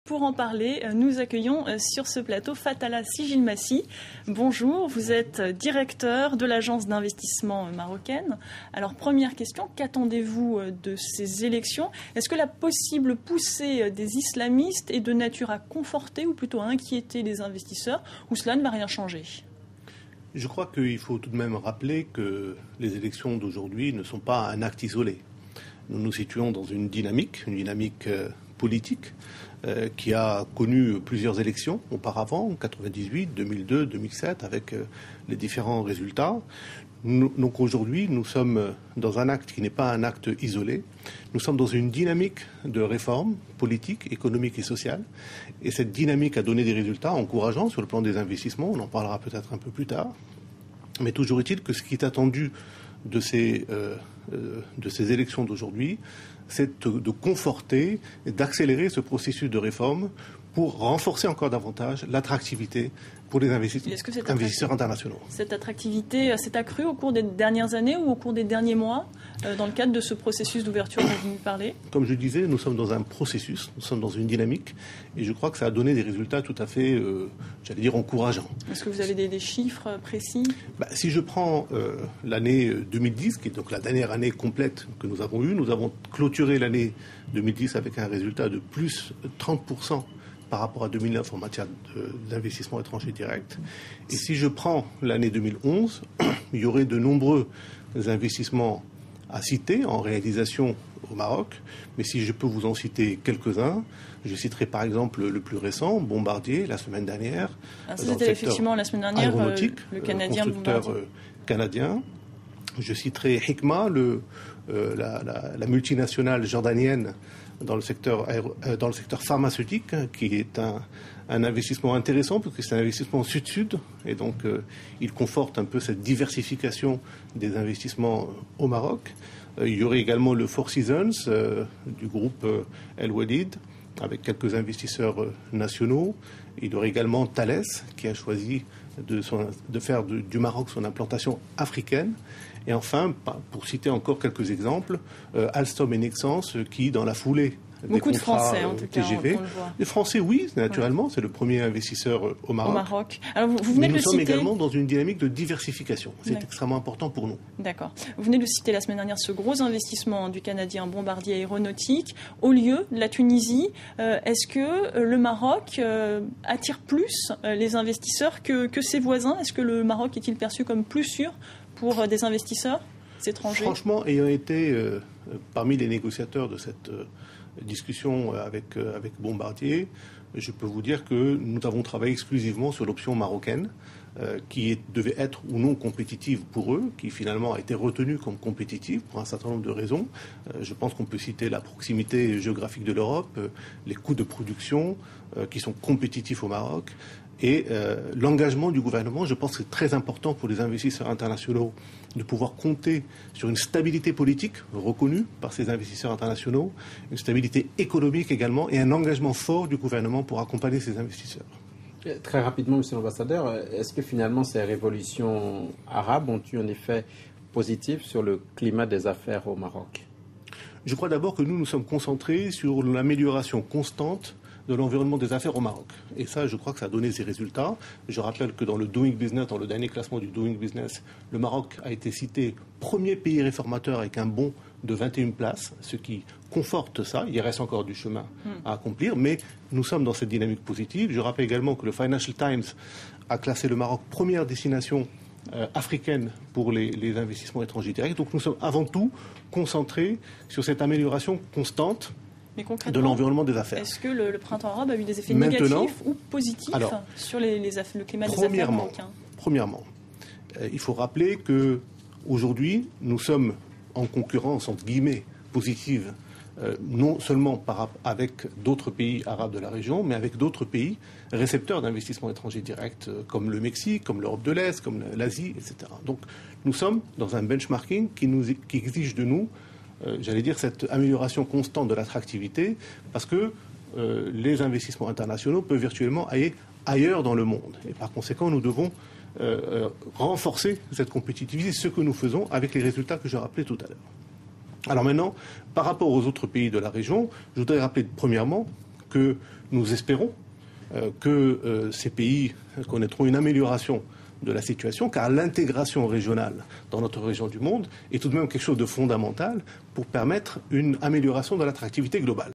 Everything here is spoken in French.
Pour en parler, nous accueillons sur ce plateau Fatala Sigilmassi. Bonjour, vous êtes directeur de l'agence d'investissement marocaine. Alors première question, qu'attendez-vous de ces élections? Est-ce que la possible poussée des islamistes est de nature à conforter ou plutôt à inquiéter les investisseurs, ou cela ne va rien changer? Je crois qu'il faut tout de même rappeler que les élections d'aujourd'hui ne sont pas un acte isolé. Nous nous situons dans une dynamique politique qui a connu plusieurs élections auparavant, en 98, 2002, 2007, avec les différents résultats. Donc aujourd'hui, nous sommes dans un acte qui n'est pas un acte isolé. Nous sommes dans une dynamique de réforme politique, économique et sociale. Et cette dynamique a donné des résultats encourageants sur le plan des investissements. On en parlera peut-être un peu plus tard. Mais toujours est-il que ce qui est attendu de ces élections d'aujourd'hui, c'est de conforter et d'accélérer ce processus de réforme pour renforcer encore davantage l'attractivité pour les investisseurs internationaux. Cette attractivité s'est accrue au cours des dernières années ou au cours des derniers mois dans le cadre de ce processus d'ouverture dont vous nous parlez? Comme je disais, nous sommes dans un processus, nous sommes dans une dynamique et je crois que ça a donné des résultats tout à fait, encourageants. Est-ce que vous avez des chiffres précis? Si je prends l'année 2010, qui est donc la dernière année complète que nous avons eue, nous avons clôturé l'année 2010 avec un résultat de plus 30% par rapport à 2009 en matière d'investissement étranger direct. Et si je prends l'année 2011, il y aurait de nombreux investissements à citer en réalisation au Maroc. Mais si je peux vous en citer quelques-uns, je citerai par exemple le plus récent, Bombardier, la semaine dernière. C'était effectivement la semaine dernière, le Canadien constructeur canadien. Je citerai Hikma, la multinationale jordanienne dans le secteur pharmaceutique, qui est un investissement intéressant, parce que c'est un investissement sud-sud, et donc il conforte un peu cette diversification des investissements au Maroc. Il y aurait également le Four Seasons du groupe El Walid, avec quelques investisseurs nationaux. Il y aurait également Thales, qui a choisi de faire du Maroc son implantation africaine. Et enfin, pour citer encore quelques exemples, Alstom et Nexans qui, dans la foulée beaucoup des contrats de Français, en tout cas, TGV, les Français, oui, naturellement, c'est le premier investisseur au Maroc. Alors, vous venez Mais nous sommes citer également dans une dynamique de diversification. C'est extrêmement important pour nous. D'accord. Vous venez de citer la semaine dernière ce gros investissement du Canadien Bombardier Aéronautique au lieu de la Tunisie. Est-ce que le Maroc attire plus les investisseurs que ses voisins? Est-ce que le Maroc est-il perçu comme plus sûr pour des investisseurs étrangers? Franchement, ayant été parmi les négociateurs de cette discussion avec Bombardier, je peux vous dire que nous avons travaillé exclusivement sur l'option marocaine, qui devait être ou non compétitive pour eux, qui finalement a été retenue comme compétitive pour un certain nombre de raisons. Je pense qu'on peut citer la proximité géographique de l'Europe, les coûts de production qui sont compétitifs au Maroc, et l'engagement du gouvernement. Je pense que c'est très important pour les investisseurs internationaux de pouvoir compter sur une stabilité politique reconnue par ces investisseurs internationaux, une stabilité économique également, et un engagement fort du gouvernement pour accompagner ces investisseurs. Très rapidement, Monsieur l'ambassadeur, est-ce que finalement ces révolutions arabes ont eu un effet positif sur le climat des affaires au Maroc? Je crois d'abord que nous sommes concentrés sur l'amélioration constante de l'environnement des affaires au Maroc. Et ça, je crois que ça a donné ses résultats. Je rappelle que dans le Doing Business, dans le dernier classement du Doing Business, le Maroc a été cité premier pays réformateur avec un bond de 21 places, ce qui conforte ça. Il reste encore du chemin à accomplir, mais nous sommes dans cette dynamique positive. Je rappelle également que le Financial Times a classé le Maroc première destination africaine pour les investissements étrangers directs. Donc nous sommes avant tout concentrés sur cette amélioration constante de l'environnement des affaires. Est-ce que le printemps arabe a eu des effets négatifs ou positifs sur le climat des affaires marocain? Premièrement, il faut rappeler qu'aujourd'hui, nous sommes en concurrence, entre guillemets, positive, non seulement avec d'autres pays arabes de la région, mais avec d'autres pays récepteurs d'investissements étrangers directs, comme le Mexique, comme l'Europe de l'Est, comme l'Asie, etc. Donc nous sommes dans un benchmarking qui exige de nous cette amélioration constante de l'attractivité, parce que les investissements internationaux peuvent virtuellement aller ailleurs dans le monde. Et par conséquent, nous devons renforcer cette compétitivité, ce que nous faisons avec les résultats que je rappelais tout à l'heure. Alors maintenant, par rapport aux autres pays de la région, je voudrais rappeler premièrement que nous espérons que ces pays connaîtront une amélioration de la situation, car l'intégration régionale dans notre région du monde est tout de même quelque chose de fondamental pour permettre une amélioration de l'attractivité globale.